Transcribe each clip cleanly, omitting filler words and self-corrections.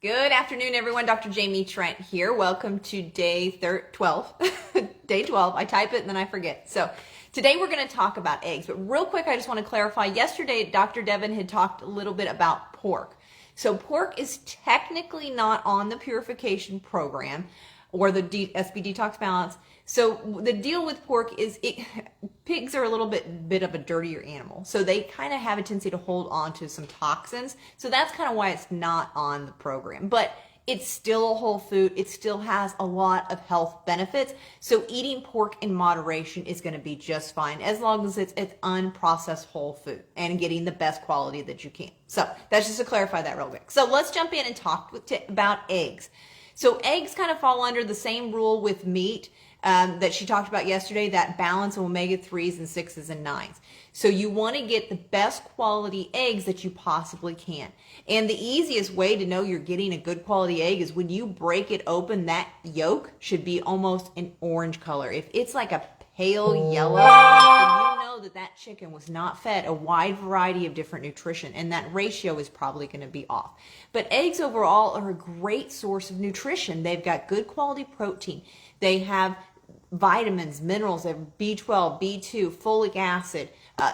Good afternoon, everyone. Dr. Jaime Trent here. Welcome to day 12. Day 12. I type it and then I forget. So today we're going to talk about eggs. But real quick, I just want to clarify. Yesterday, Dr. Devin had talked a little bit about pork. So pork is technically not on the purification program or the SB Detox Balance. So the deal with pork is pigs are a little bit of a dirtier animal. So they kind of have a tendency to hold on to some toxins. So that's kind of why it's not on the program. But it's still a whole food. It still has a lot of health benefits. So eating pork in moderation is going to be just fine as long as it's unprocessed whole food and getting the best quality that you can. So that's just to clarify that real quick. So let's jump in and talk about eggs. So eggs kind of fall under the same rule with meat that she talked about yesterday, that balance of omega-3s and 6s and 9s. So you want to get the best quality eggs that you possibly can. And the easiest way to know you're getting a good quality egg is when you break it open, that yolk should be almost an orange color. If it's like a pale yellow, then you know that chicken was not fed a wide variety of different nutrition, and that ratio is probably going to be off. But eggs overall are a great source of nutrition. They've got good quality protein. They have vitamins, minerals, they have B12, B2, folic acid,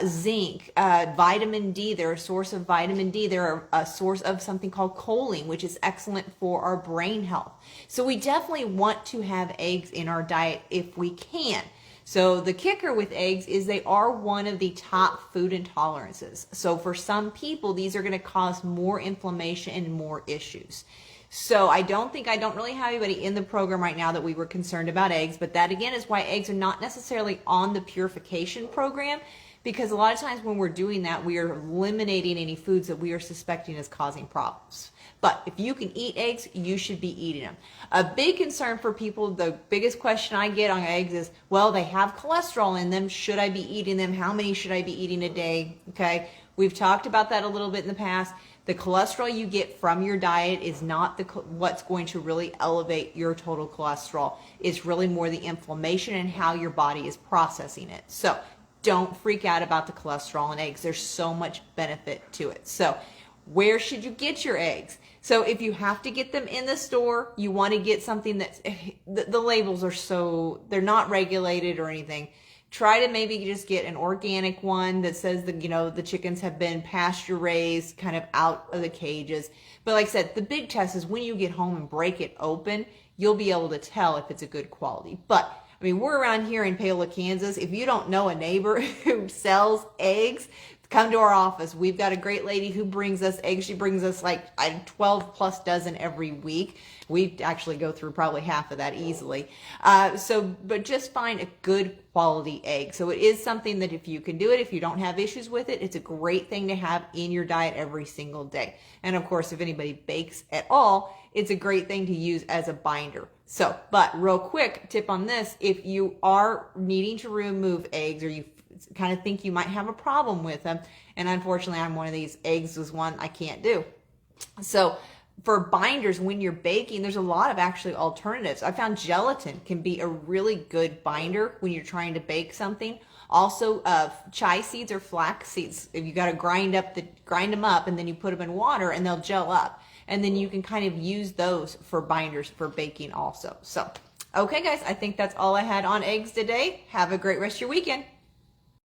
zinc, vitamin D. They're a source of vitamin D. They're a source of something called choline, which is excellent for our brain health. So we definitely want to have eggs in our diet if we can. So the kicker with eggs is they are one of the top food intolerances. So for some people, these are going to cause more inflammation and more issues. So I don't really have anybody in the program right now that we were concerned about eggs, but that again is why eggs are not necessarily on the purification program, because a lot of times when we're doing that, we are eliminating any foods that we are suspecting is causing problems. But if you can eat eggs, you should be eating them. A big concern for people, the biggest question I get on eggs is, well, they have cholesterol in them. Should I be eating them? How many should I be eating a day? Okay, we've talked about that a little bit in the past. The cholesterol you get from your diet is not what's going to really elevate your total cholesterol. It's really more the inflammation and how your body is processing it. So don't freak out about the cholesterol in eggs. There's so much benefit to it. So where should you get your eggs? So if you have to get them in the store, you want to get something that's, the labels are they're not regulated or anything. Try to maybe just get an organic one that says that, the chickens have been pasture raised, kind of out of the cages. But like I said, the big test is when you get home and break it open, you'll be able to tell if it's a good quality. But I mean, we're around here in Paola, Kansas. If you don't know a neighbor who sells eggs, come to our office. We've got a great lady who brings us eggs. She brings us like 12 plus dozen every week. We actually go through probably half of that easily. But just find a good quality egg. So it is something that if you can do it, if you don't have issues with it, it's a great thing to have in your diet every single day. And of course, if anybody bakes at all, it's a great thing to use as a binder. So, but real quick tip on this, if you are needing to remove eggs or you kind of think you might have a problem with them, and unfortunately I'm one of these, eggs is one I can't do. So for binders, when you're baking, there's a lot of actually alternatives. I found gelatin can be a really good binder when you're trying to bake something. Also, chia seeds or flax seeds, if you got to grind them up and then you put them in water and they'll gel up. And then you can kind of use those for binders for baking also. So, okay guys, I think that's all I had on eggs today. Have a great rest of your weekend.